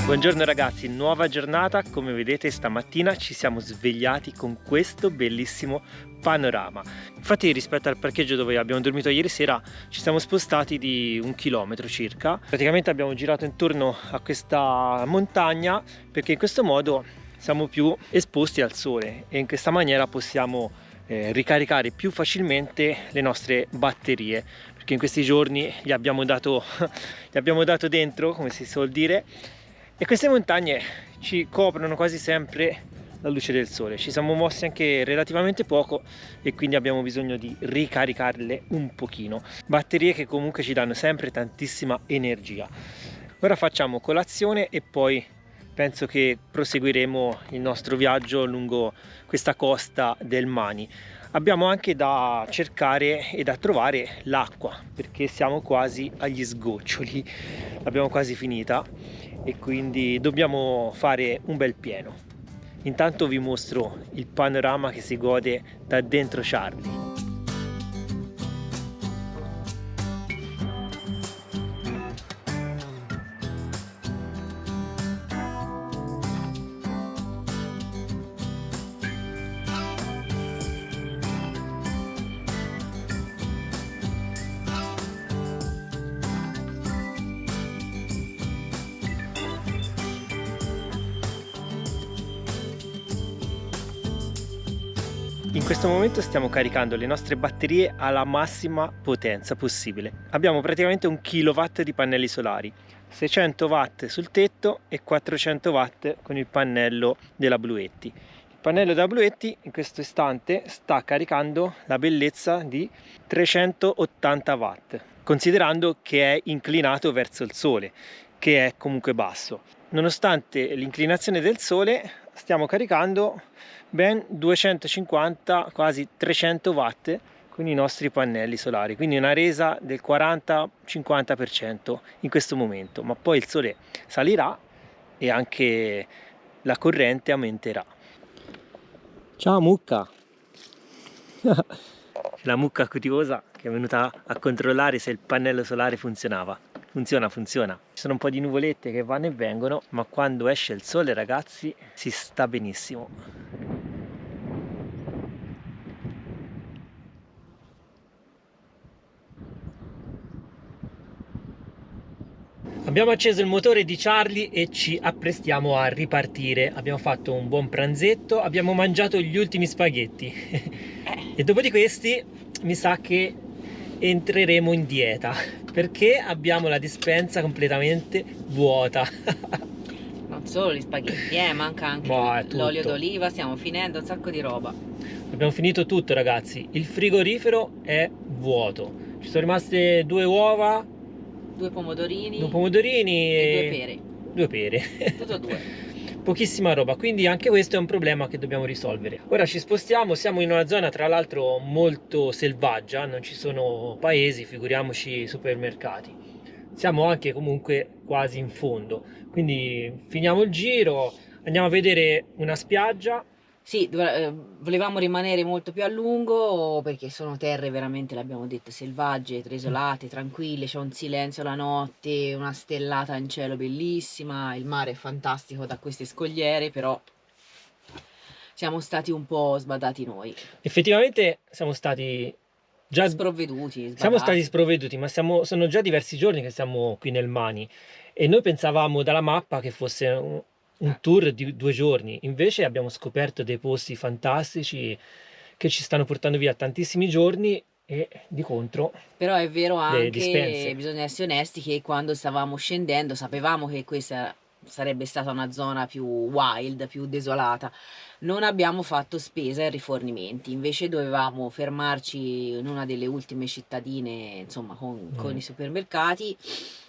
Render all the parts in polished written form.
Buongiorno ragazzi, nuova giornata. Come vedete stamattina ci siamo svegliati con questo bellissimo panorama. Infatti rispetto al parcheggio dove abbiamo dormito ieri sera ci siamo spostati di 1 chilometro circa. Praticamente abbiamo girato intorno a questa montagna perché in questo modo siamo più esposti al sole e in questa maniera possiamo ricaricare più facilmente le nostre batterie, perché in questi giorni gli abbiamo dato dentro, come si suol dire. E queste montagne ci coprono quasi sempre la luce del sole. Ci siamo mossi anche relativamente poco e quindi abbiamo bisogno di ricaricarle un pochino. Batterie che comunque ci danno sempre tantissima energia. Ora facciamo colazione e poi penso che proseguiremo il nostro viaggio lungo questa costa del Mani. Abbiamo anche da cercare e da trovare l'acqua perché siamo quasi agli sgoccioli, l'abbiamo quasi finita e quindi dobbiamo fare un bel pieno. Intanto vi mostro il panorama che si gode da dentro Charlie. In questo momento stiamo caricando le nostre batterie alla massima potenza possibile. Abbiamo praticamente 1 kW di pannelli solari, 600 watt sul tetto e 400 watt con il pannello della Bluetti. Il pannello della Bluetti in questo istante sta caricando la bellezza di 380 watt, considerando che è inclinato verso il sole, che è comunque basso. Nonostante l'inclinazione del sole, stiamo caricando ben 250, quasi 300 watt con i nostri pannelli solari, quindi una resa del 40-50% in questo momento, ma poi il sole salirà e anche la corrente aumenterà. Ciao mucca! La mucca curiosa che è venuta a controllare se il pannello solare funzionava. Funziona. Ci sono un po' di nuvolette che vanno e vengono, ma quando esce il sole, ragazzi, si sta benissimo. Abbiamo acceso il motore di Charlie e ci apprestiamo a ripartire. Abbiamo fatto un buon pranzetto, abbiamo mangiato gli ultimi spaghetti e dopo di questi mi sa che entreremo in dieta perché abbiamo la dispensa completamente vuota. Non solo gli spaghetti, manca anche l'olio d'oliva, stiamo finendo un sacco di roba. Abbiamo finito tutto ragazzi, il frigorifero è vuoto, ci sono rimaste 2 uova, 2 pomodorini e 2 pere. Tutto 2. Pochissima roba, quindi anche questo è un problema che dobbiamo risolvere. Ora ci spostiamo, siamo in una zona tra l'altro molto selvaggia, non ci sono paesi, figuriamoci supermercati. Siamo anche comunque quasi in fondo, quindi finiamo il giro, andiamo a vedere una spiaggia. Sì, volevamo rimanere molto più a lungo perché sono terre veramente, l'abbiamo detto, selvagge, isolate, tranquille, c'è un silenzio la notte, una stellata in cielo bellissima, il mare è fantastico da queste scogliere, però siamo stati un po' sbadati noi. Effettivamente siamo stati già sprovveduti, siamo stati sprovveduti, ma sono già diversi giorni che siamo qui nel Mani e noi pensavamo dalla mappa che fosse un tour di 2 giorni, invece abbiamo scoperto dei posti fantastici che ci stanno portando via tantissimi giorni e di contro però è vero anche, dispense. Bisogna essere onesti, che quando stavamo scendendo sapevamo che questa sarebbe stata una zona più wild, più desolata. Non abbiamo fatto spesa e rifornimenti, invece dovevamo fermarci in una delle ultime cittadine, insomma, con i supermercati.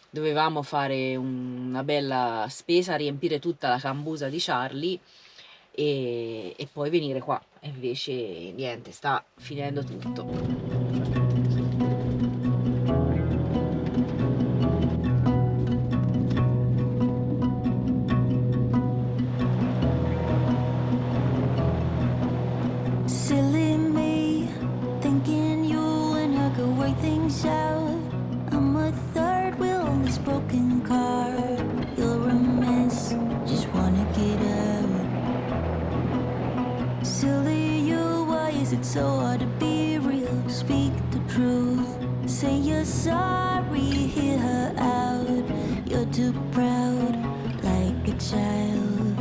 Dovevamo fare una bella spesa, riempire tutta la cambusa di Charlie e poi venire qua. E invece niente, sta finendo tutto. I'm a third wheel in this broken car. You're a mess. so hard to be real. Speak the truth. Say you're sorry, hear her out. You're too proud, like a child.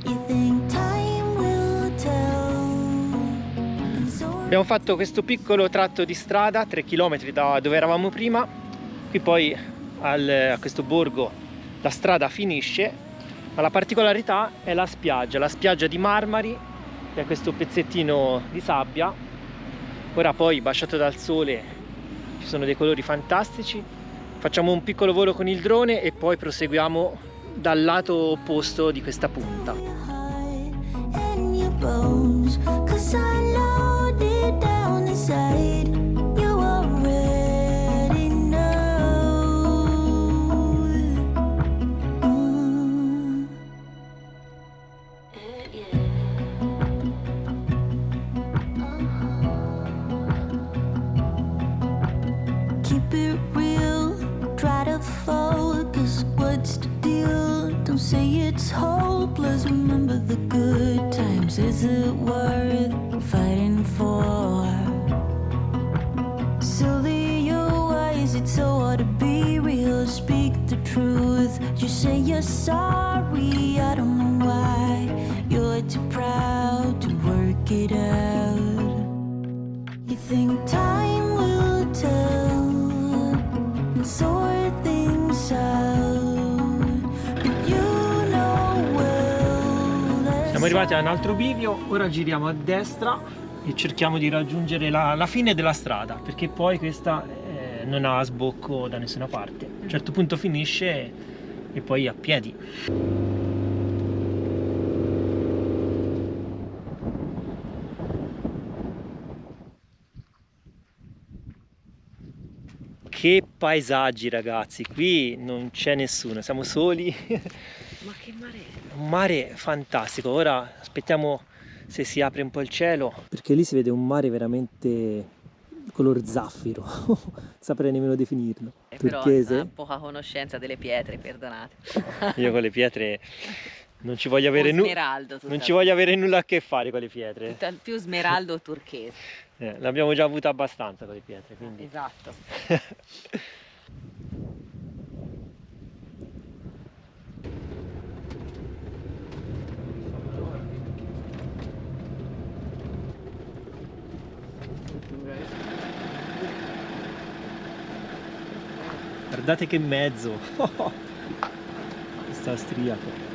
You think time will tell. Abbiamo fatto questo piccolo tratto di strada, 3 km da dove eravamo prima. Qui poi a questo borgo la strada finisce, ma la particolarità è la spiaggia di Marmari, che è questo pezzettino di sabbia. Ora poi, baciato dal sole, ci sono dei colori fantastici. Facciamo un piccolo volo con il drone e poi proseguiamo dal lato opposto di questa punta. Keep it real, try to focus, what's the deal? Don't say it's hopeless, remember the good times. Is it worth fighting for? Silly you, why is it so hard to be real? Speak the truth, you say you're sorry, I don't know why. You're too proud to work it out. You think time will tell, sort things out, but you know well. Siamo arrivati a un altro bivio, ora giriamo a destra e cerchiamo di raggiungere la fine della strada, perché poi questa non ha sbocco da nessuna parte. A un certo punto finisce e poi a piedi. Che paesaggi, ragazzi, qui non c'è nessuno, siamo soli. Ma che mare! Un mare fantastico. Ora aspettiamo se si apre un po' il cielo, perché lì si vede un mare veramente color zaffiro. Non saprei nemmeno definirlo. Turchese. Però ha poca conoscenza delle pietre, perdonate. Io con le pietre non ci voglio avere non ci voglio avere nulla a che fare con le pietre. Più smeraldo turchese. L'abbiamo già avuta abbastanza con le pietre, quindi. Esatto. Guardate che mezzo. Sta austriaco.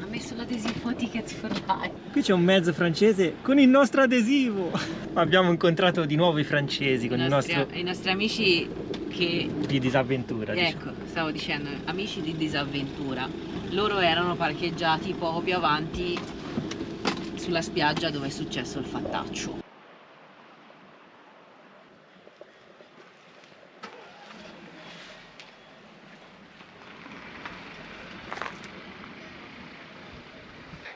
Ha messo l'adesivo Tickets for Life. Qui c'è un mezzo francese con il nostro adesivo. Abbiamo incontrato di nuovo i francesi con I nostri amici che... di disavventura. Ecco, stavo dicendo, amici di disavventura. Loro erano parcheggiati poco più avanti sulla spiaggia dove è successo il fattaccio.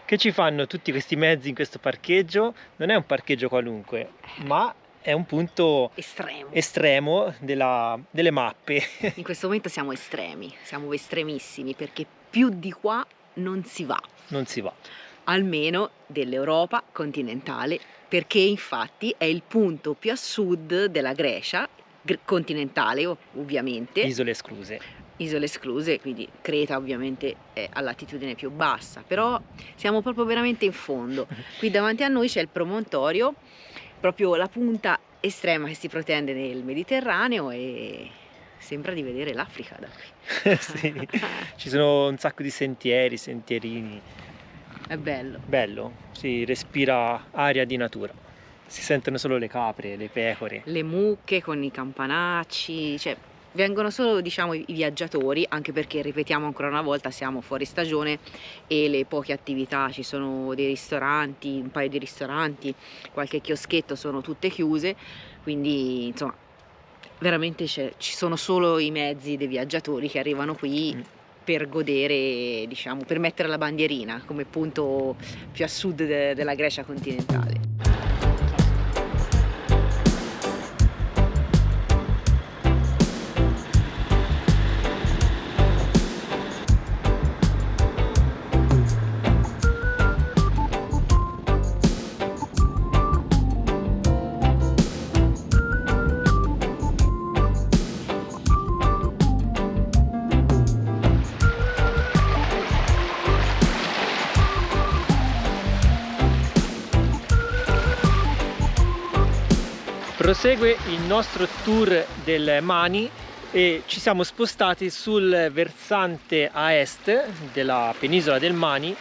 Che ci fanno tutti questi mezzi in questo parcheggio? Non è un parcheggio qualunque, ma è un punto estremo delle mappe. In questo momento siamo estremi, siamo estremissimi, perché più di qua non si va. Non si va. Almeno dell'Europa continentale, perché infatti è il punto più a sud della Grecia, continentale ovviamente. Isole escluse, quindi Creta ovviamente è a latitudine più bassa, però siamo proprio veramente in fondo. Qui davanti a noi c'è il promontorio, proprio la punta estrema che si protende nel Mediterraneo, e sembra di vedere l'Africa da qui. Sì, ci sono un sacco di sentierini. È bello. Bello, si respira aria di natura. Si sentono solo le capre, le pecore. Le mucche con i campanacci, cioè vengono solo, diciamo, i viaggiatori, anche perché, ripetiamo ancora una volta, siamo fuori stagione e le poche attività, ci sono dei ristoranti, un paio di ristoranti, qualche chioschetto, sono tutte chiuse, quindi insomma veramente ci sono solo i mezzi dei viaggiatori che arrivano qui per godere, diciamo, per mettere la bandierina come punto più a sud della Grecia continentale. Prosegue il nostro tour del Mani e ci siamo spostati sul versante a est della penisola del Mani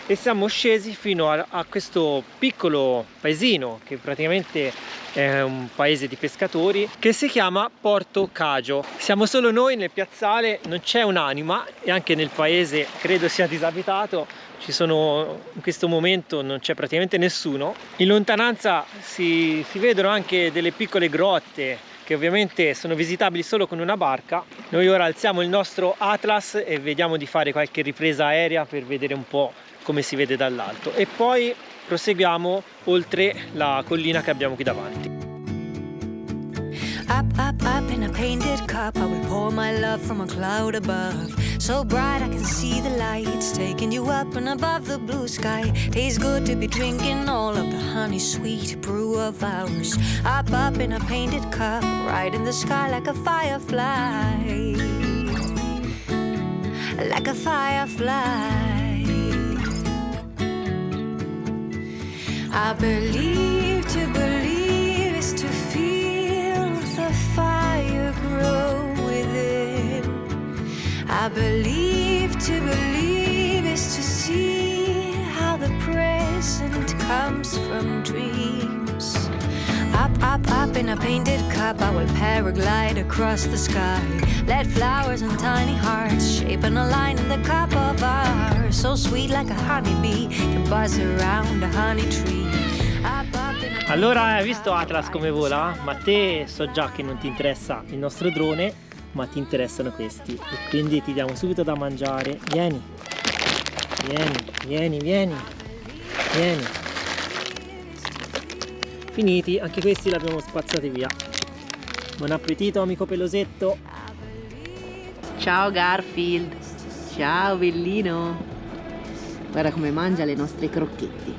e siamo scesi fino a questo piccolo paesino che praticamente è un paese di pescatori che si chiama Porto Cagio. Siamo solo noi nel piazzale, non c'è un'anima e anche nel paese credo sia disabitato. In questo momento non c'è praticamente nessuno. In lontananza si vedono anche delle piccole grotte che ovviamente sono visitabili solo con una barca. Noi ora alziamo il nostro Atlas e vediamo di fare qualche ripresa aerea per vedere un po' come si vede dall'alto e poi proseguiamo oltre la collina che abbiamo qui davanti. Up, up, up in a painted cup, I will pour my love from a cloud above. So bright I can see the lights taking you up and above the blue sky. Tastes good to be drinking all of the honey sweet brew of ours. Up, up in a painted cup, right in the sky like a firefly. Like a firefly. I believe to believe is to feel the fire grow within. I believe to believe is to see how the present comes from dreams. Up, up, up in a painted cup, I will paraglide across the sky. Let flowers and tiny hearts shaping a line in the cup of ours. So sweet like a honeybee can buzz around a honey tree. Allora, hai visto Atlas come vola? Ma te so già che non ti interessa il nostro drone, ma ti interessano questi. E quindi ti diamo subito da mangiare. Vieni, vieni, vieni, vieni, vieni. Finiti, anche questi li abbiamo spazzati via. Buon appetito, amico pelosetto. Ciao Garfield, ciao bellino. Guarda come mangia le nostre crocchette.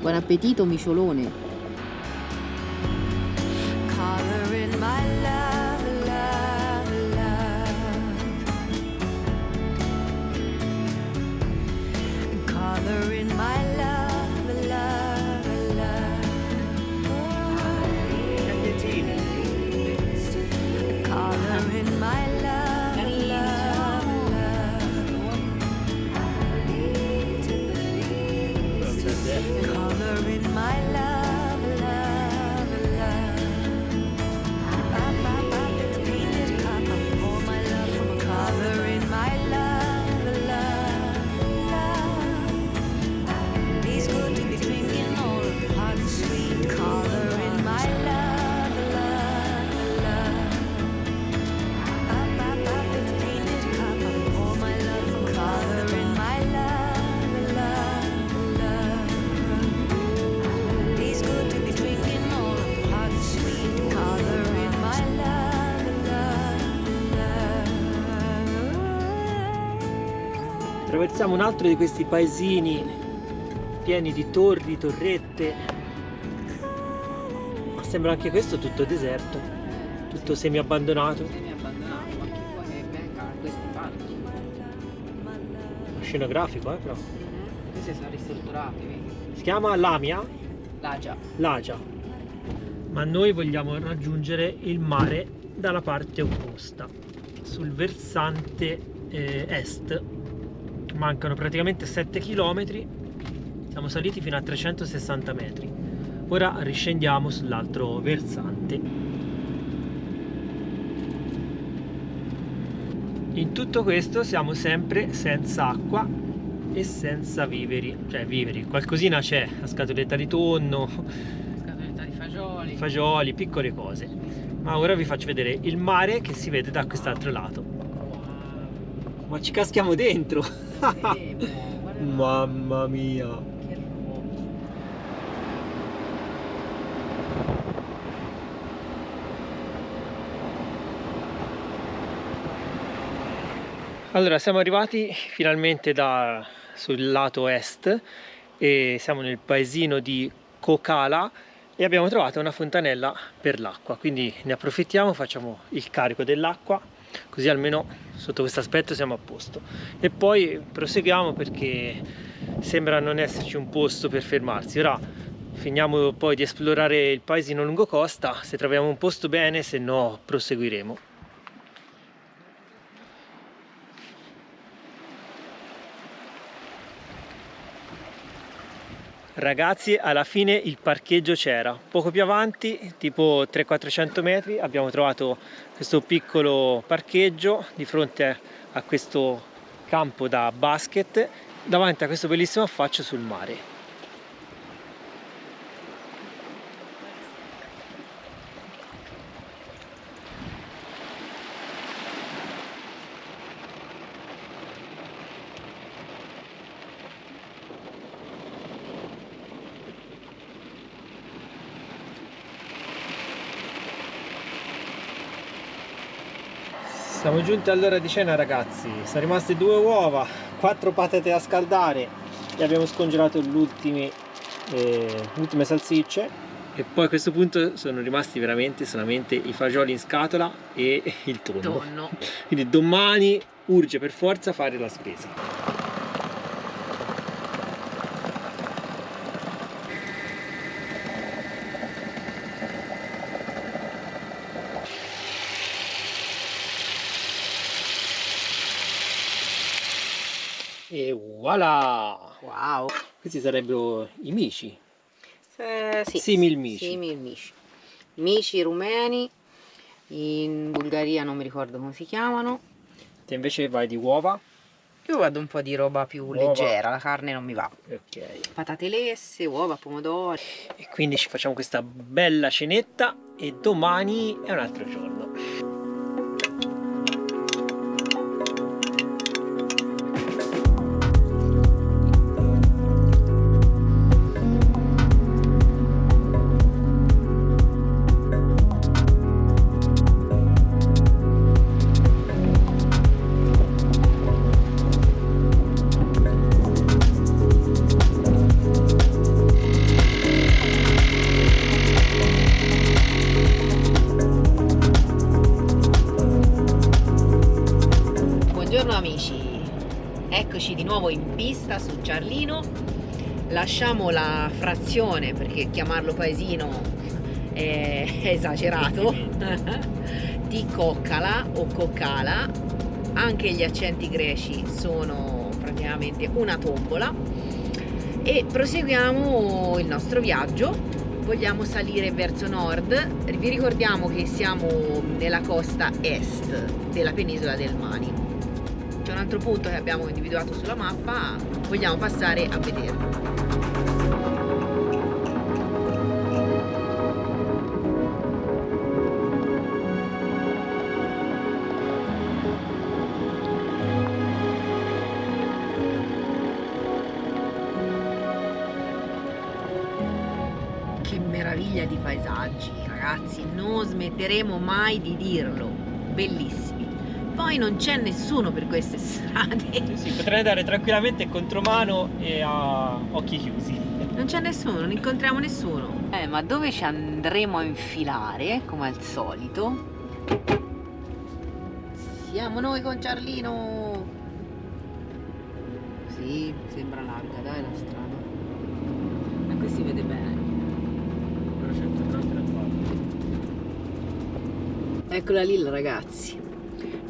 Buon appetito miciolone. Attraversiamo un altro di questi paesini pieni di torri, torrette, ma sembra anche questo tutto deserto, tutto semi abbandonato. Anche qua che venga questi parchi. Scenografico, però. Questi sono ristrutturati, vedi? Si chiama Lamia? Lagia. Lagia. Ma noi vogliamo raggiungere il mare dalla parte opposta, sul versante est. Mancano praticamente 7 km, siamo saliti fino a 360 metri. Ora riscendiamo sull'altro versante. In tutto questo siamo sempre senza acqua e senza viveri, cioè viveri, qualcosina c'è, la scatoletta di tonno, Scatoletta di fagioli. Fagioli, piccole cose. Ma ora vi faccio vedere il mare che si vede da quest'altro lato. Ma ci caschiamo dentro! Mamma mia! Che roba. Allora, siamo arrivati finalmente sul lato est e siamo nel paesino di Kokala e abbiamo trovato una fontanella per l'acqua, quindi ne approfittiamo, facciamo il carico dell'acqua, così almeno sotto questo aspetto siamo a posto e poi proseguiamo perché sembra non esserci un posto per fermarsi. Ora finiamo poi di esplorare il paesino lungocosta, se troviamo un posto bene, se no proseguiremo. Ragazzi, alla fine il parcheggio c'era, poco più avanti, tipo 300-400 metri, abbiamo trovato questo piccolo parcheggio di fronte a questo campo da basket, davanti a questo bellissimo affaccio sul mare. Siamo giunti all'ora di cena, ragazzi. Sono rimaste 2 uova, 4 patate da scaldare e abbiamo scongelato le ultime salsicce. E poi a questo punto sono rimasti veramente solamente i fagioli in scatola e il tonno. Quindi domani urge per forza fare la spesa. E voilà! Wow! Questi sarebbero i mici. Sì, Simil mici. Simil mici. Mici rumeni, in Bulgaria non mi ricordo come si chiamano. Te invece vai di uova. Io vado un po' di roba più leggera, la carne non mi va. Ok. Patate lesse, uova, pomodori. E quindi ci facciamo questa bella cenetta e domani è un altro giorno. Buongiorno amici, eccoci di nuovo in pista su Ciarlino. Lasciamo la frazione perché chiamarlo paesino è esagerato di Coccala o Coccala, anche gli accenti greci sono praticamente una tombola, e proseguiamo il nostro viaggio. Vogliamo salire verso nord. Vi ricordiamo che siamo nella costa est della penisola del Mani. C'è un altro punto che abbiamo individuato sulla mappa, vogliamo passare a vederlo. Che meraviglia di paesaggi, ragazzi, non smetteremo mai di dirlo, bellissimi. Poi non c'è nessuno per queste strade. Sì, potrei andare tranquillamente contromano e a occhi chiusi. Non c'è nessuno, non incontriamo nessuno. Ma dove ci andremo a infilare, come al solito? Siamo noi con Ciarlino. Sì, sembra larga, dai, la strada. Ma qui si vede bene. Eccola lì, ragazzi.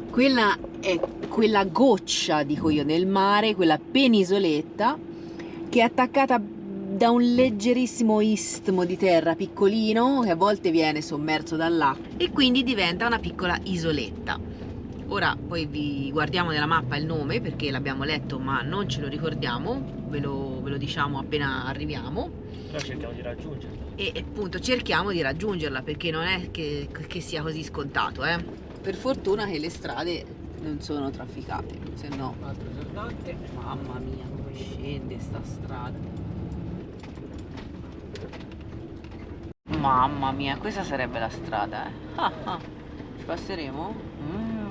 Quella è quella goccia, dico io, nel mare, quella penisoletta che è attaccata da un leggerissimo istmo di terra piccolino che a volte viene sommerso dall'acqua e quindi diventa una piccola isoletta. Ora poi vi guardiamo nella mappa il nome perché l'abbiamo letto ma non ce lo ricordiamo, ve lo diciamo appena arriviamo. Però cerchiamo di raggiungerla. E appunto cerchiamo di raggiungerla perché non è che sia così scontato, Per fortuna che le strade non sono trafficate, se no. Altre giornate. Mamma mia, come scende sta strada. Mamma mia, questa sarebbe la strada, Ci passeremo?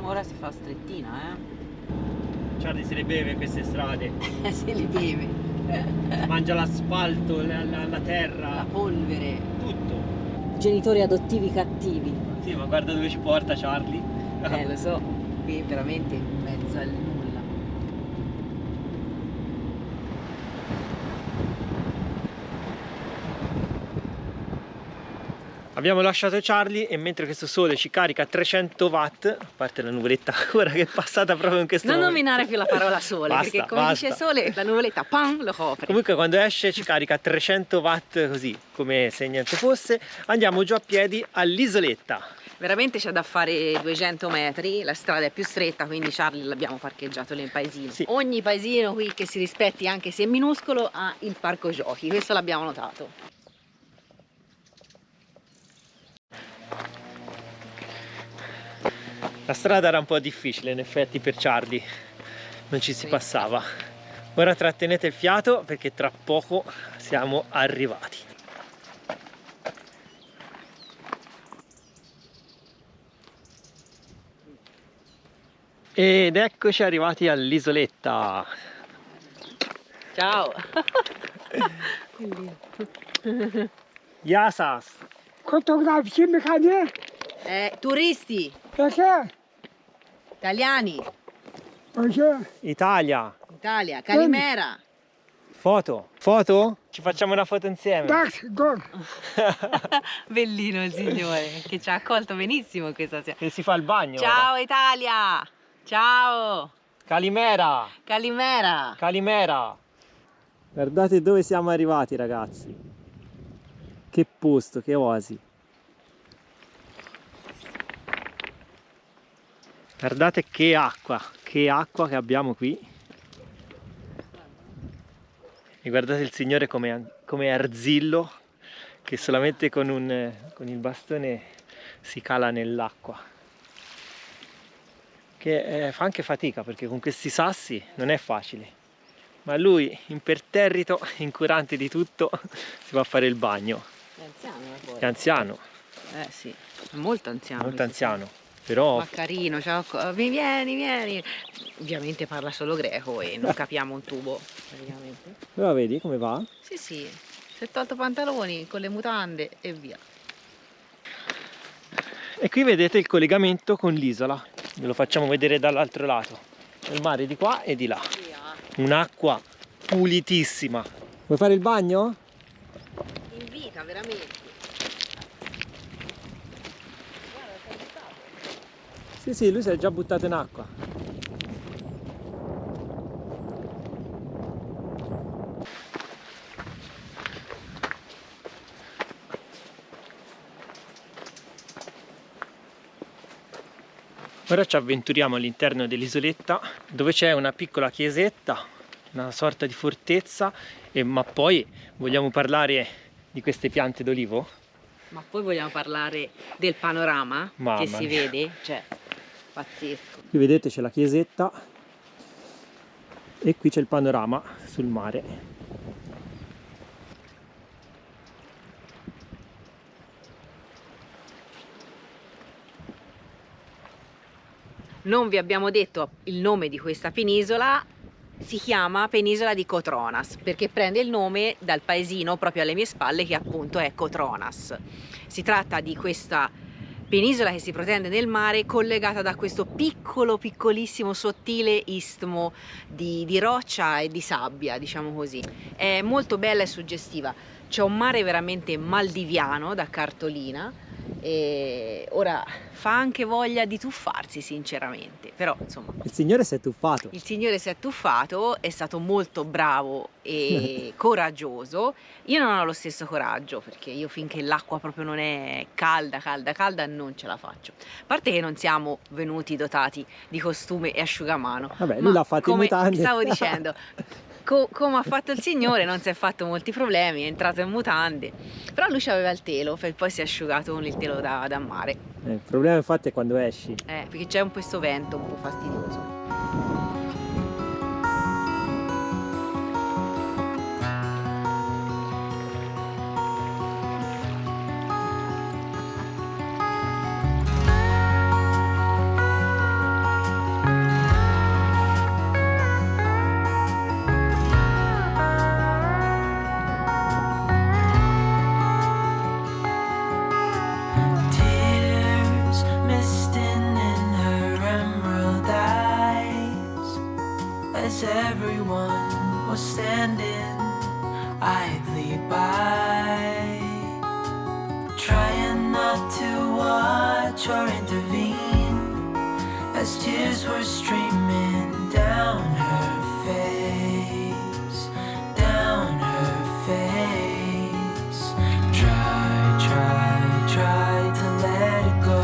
Ora si fa strettina, Charlie se le beve queste strade. Se le beve. Mangia l'asfalto, la terra. La polvere. Tutto. Genitori adottivi cattivi. Sì, ma guarda dove ci porta Charlie. Lo so, qui veramente in mezzo al nulla. Abbiamo lasciato Charlie e mentre questo sole ci carica 300 watt, a parte la nuvoletta ora che è passata proprio in questo Non momento. nominare più la parola sole, Basta, perché come basta. dice sole, la nuvoletta pam lo copre. Comunque quando esce ci carica 300 watt così, come se niente fosse. Andiamo giù a piedi all'isoletta. Veramente c'è da fare 200 metri, la strada è più stretta, quindi Charlie l'abbiamo parcheggiato nel paesino. Sì. Ogni paesino qui che si rispetti, anche se è minuscolo, ha il parco giochi, questo l'abbiamo notato. La strada era un po' difficile in effetti per Charlie, non ci si passava. Ora trattenete il fiato perché tra poco siamo arrivati. Ed eccoci arrivati all'isoletta. Ciao! Yasas. Fotografici meccaniche? Turisti, Perché? italiani, Perché? Italia. Italia, Calimera. Foto. Foto? Ci facciamo una foto insieme. Dax, go. Bellino il signore, che ci ha accolto benissimo questa sera. Che si fa il bagno. Ciao ora. Italia! Ciao! Calimera. Calimera! Calimera. Guardate dove siamo arrivati, ragazzi. Che posto, che oasi. Guardate che acqua che abbiamo qui. E guardate il signore come Arzillo, che solamente con il bastone si cala nell'acqua. Che fa anche fatica perché con questi sassi non è facile. Ma lui, imperterrito, incurante di tutto, si va a fare il bagno. È anziano poi. È anziano, Sì, è molto anziano. molto questo anziano. Però Ma carino, ciao, vieni. Ovviamente parla solo greco e non capiamo un tubo, praticamente. però vedi come va? Sì, si è tolto pantaloni con le mutande e via. E qui vedete il collegamento con l'isola. Ve lo facciamo vedere dall'altro lato. C'è il mare di qua e di là. Un'acqua pulitissima. Vuoi fare il bagno? Invita, veramente. Sì, lui si è già buttato in acqua. Ora ci avventuriamo all'interno dell'isoletta dove c'è una piccola chiesetta, una sorta di fortezza, ma poi vogliamo parlare di queste piante d'olivo? Ma poi vogliamo parlare del panorama Mamma che si mia. vede? Cioè, pazzesco. Qui vedete c'è la chiesetta e qui c'è il panorama sul mare. Non vi abbiamo detto il nome di questa penisola, si chiama Penisola di Kotronas perché prende il nome dal paesino proprio alle mie spalle che appunto è Kotronas. Si tratta di questa penisola che si protende nel mare collegata da questo piccolissimo sottile istmo di roccia e di sabbia, diciamo così. È molto bella e suggestiva, c'è un mare veramente maldiviano da cartolina e ora fa anche voglia di tuffarsi sinceramente, però insomma Il signore si è tuffato. il signore si è tuffato, è stato molto bravo e coraggioso. Io non ho lo stesso coraggio perché io finché l'acqua proprio non è calda non ce la faccio. A parte che non siamo venuti dotati di costume e asciugamano. Vabbè, lui ma l'ha fatto in come mutande. stavo dicendo, come ha fatto il signore, non si è fatto molti problemi, è entrato in mutande, però lui aveva il telo, poi si è asciugato con il telo da mare, Il problema infatti è quando esci. perché c'è questo vento un po' fastidioso. Tears misting in her emerald eyes, as everyone was standing idly by, trying or intervene as tears were streaming down her face, down her face. Try to let it go.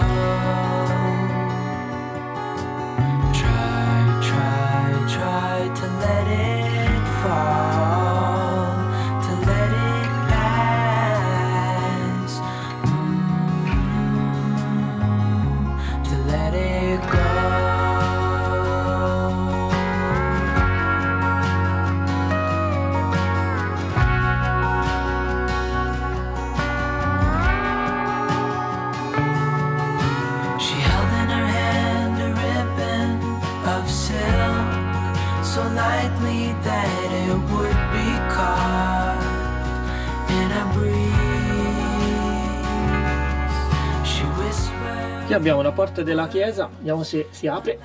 Try to let it fall, to let it pass, to let it go. She held in her hand a ribbon of silk, so lightly that it would be caught in a breeze. She whispered. Qui abbiamo la porta della chiesa, vediamo se si apre.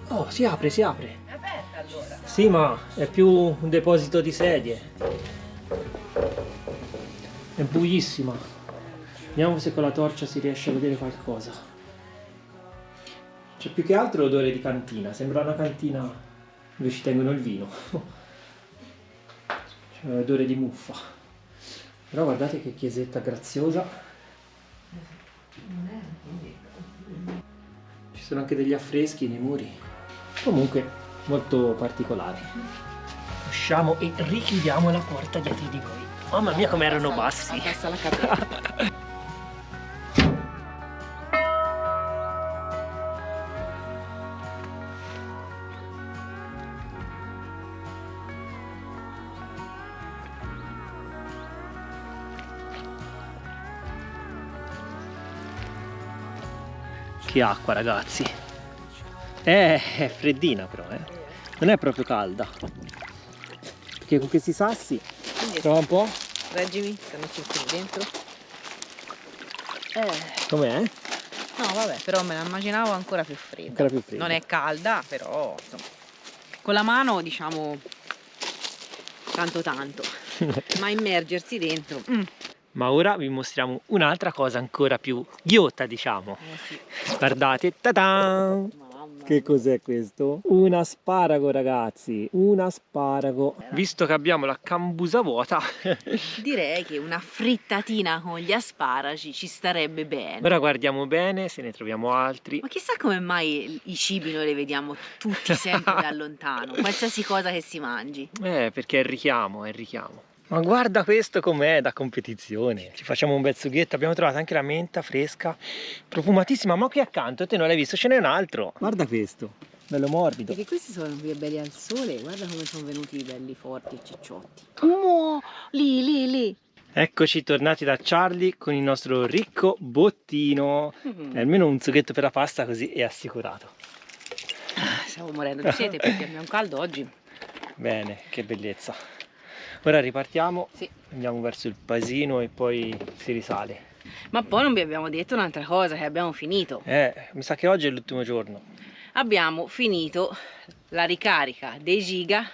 Oh, si apre, si apre. È aperta allora. Sì, ma è più un deposito di sedie. È buissima. Vediamo se con la torcia si riesce a vedere qualcosa. C'è più che altro l'odore di cantina, sembra una cantina dove ci tengono il vino. C'è l'odore di muffa. Però guardate che chiesetta graziosa. Ci sono anche degli affreschi nei muri. Comunque molto particolari. Usciamo e richiudiamo la porta dietro di noi. Mamma mia come erano bassi. Passa la catena. Che acqua, ragazzi. È freddina però, non è proprio calda. Perché con questi sassi, prova un po'. Reggimi, se non ci metti dentro. Com'è? No, vabbè, però me la immaginavo ancora più fredda. Ancora più fredda. Non è calda, però insomma. Con la mano, diciamo, tanto. Ma immergersi dentro. Ma ora vi mostriamo un'altra cosa ancora più ghiotta, diciamo. Sì. Guardate, ta-da! Mamma. Che cos'è questo? Un asparago, ragazzi, un asparago. Visto che abbiamo la cambusa vuota, Direi che una frittatina con gli asparagi ci starebbe bene. ora guardiamo bene se ne troviamo altri. Ma chissà come mai i cibi noi li vediamo tutti sempre da lontano, qualsiasi cosa che si mangi. Perché è il richiamo, è il richiamo. Ma guarda questo com'è da competizione. Ci facciamo un bel sughetto. Abbiamo trovato anche la menta fresca, profumatissima. Ma qui accanto, te non l'hai visto, ce n'è un altro. Guarda questo, bello morbido. Perché questi sono belli al sole, guarda come sono venuti belli forti e cicciotti. Lì. Eccoci tornati da Charlie con il nostro ricco bottino. Almeno un sughetto per la pasta, così è assicurato. Stavo morendo di sete perché abbiamo caldo oggi. Bene, che bellezza. Ora ripartiamo, Sì. andiamo verso il paesino e poi si risale. Ma poi non vi abbiamo detto un'altra cosa, che abbiamo finito. Mi sa che oggi è l'ultimo giorno. Abbiamo finito la ricarica dei giga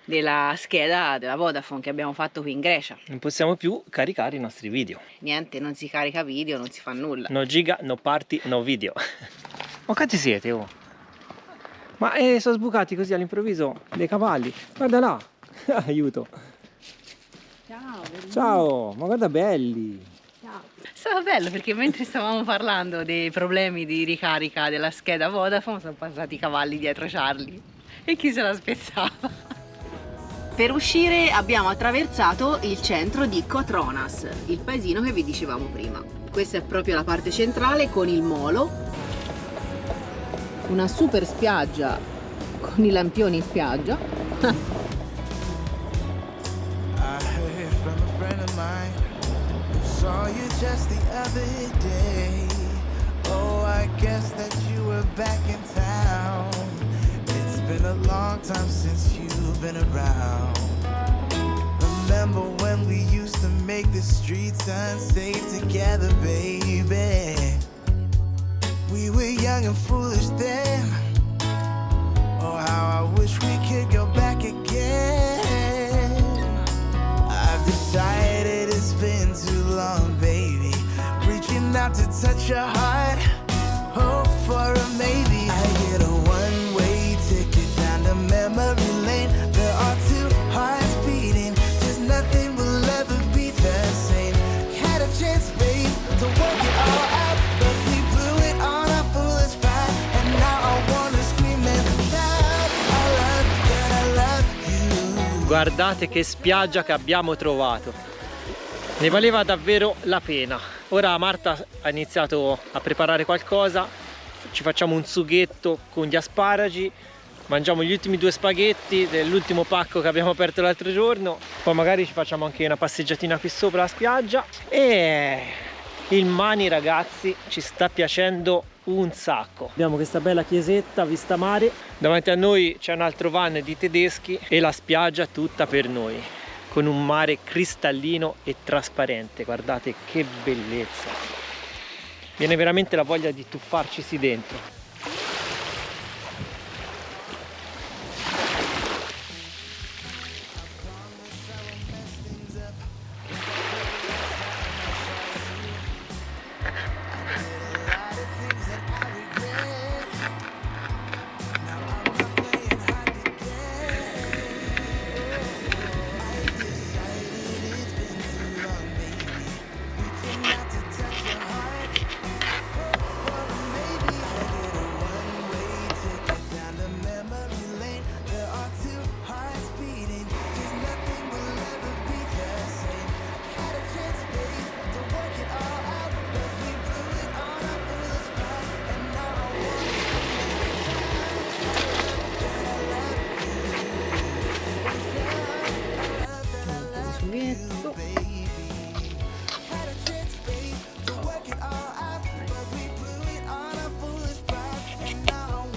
della scheda della Vodafone che abbiamo fatto qui in Grecia. Non possiamo più caricare i nostri video. Niente, non si carica video, non si fa nulla. No giga, no party, no video. Ma quanti siete, oh? Ma sono sbucati così all'improvviso dei cavalli. Guarda là, aiuto. Ciao. Ciao, ma guarda belli. Ciao. Stava bello perché mentre stavamo parlando dei problemi di ricarica della scheda Vodafone sono passati i cavalli dietro Charlie e chi se l'aspettava. Per uscire abbiamo attraversato il centro di Kotronas, il paesino che vi dicevamo prima. Questa è proprio la parte centrale con il molo, una super spiaggia con i lampioni in spiaggia. Saw you just the other day. Oh, I guess that you were back in town. It's been a long time since you've been around. Remember when we used to make the streets unsafe together, baby? We were young and foolish then. Oh, how I wish we could go back again. I've decided it's been too long, baby. Reaching out not to touch your heart. Hope for a maybe. I get a one-way ticket down to memory lane. There are two hearts beating, just nothing will ever be the same. Had a chance, babe, to work it all out, but we blew it on our foolish pride. And now I wanna scream and shout, I love that I love you. Guardate che spiaggia che abbiamo trovato. Ne valeva davvero la pena. Ora Marta ha iniziato a preparare qualcosa. Ci facciamo un sughetto con gli asparagi. Mangiamo gli ultimi 2 spaghetti dell'ultimo pacco che abbiamo aperto l'altro giorno. Poi magari ci facciamo anche una passeggiatina qui sopra la spiaggia. E il Mani, ragazzi, ci sta piacendo un sacco. Abbiamo questa bella chiesetta vista mare. Davanti a noi c'è un altro van di tedeschi e la spiaggia tutta per noi, con un mare cristallino e trasparente. Guardate che bellezza, viene veramente la voglia di tuffarcisi dentro.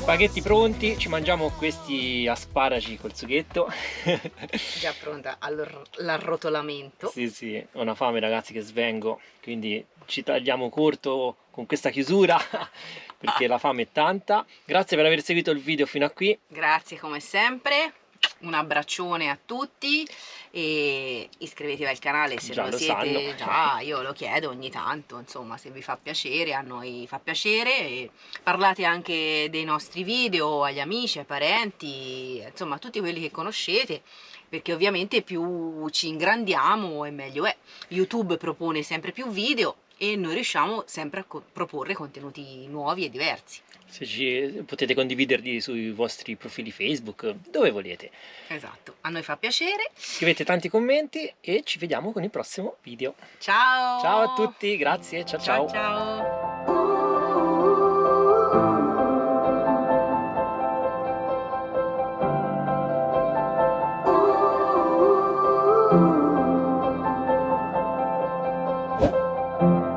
Spaghetti pronti, ci mangiamo questi asparagi col sughetto. Già pronta all'arrotolamento. Sì, sì, ho una fame, ragazzi, che svengo, quindi ci tagliamo corto con questa chiusura perché la fame è tanta. Grazie per aver seguito il video fino a qui. Grazie come sempre, un abbraccione a tutti e iscrivetevi al canale se Già non lo siete sanno. già, io lo chiedo ogni tanto, insomma, se vi fa piacere, a noi fa piacere, e parlate anche dei nostri video agli amici, ai parenti, insomma a tutti quelli che conoscete, perché ovviamente più ci ingrandiamo e meglio è. YouTube propone sempre più video e noi riusciamo sempre a proporre contenuti nuovi e diversi. Se potete condividerli sui vostri profili Facebook, dove volete. Esatto, a noi fa piacere. Scrivete tanti commenti e ci vediamo con il prossimo video. Ciao! Ciao a tutti, grazie, ciao ciao. Ciao! Ooh.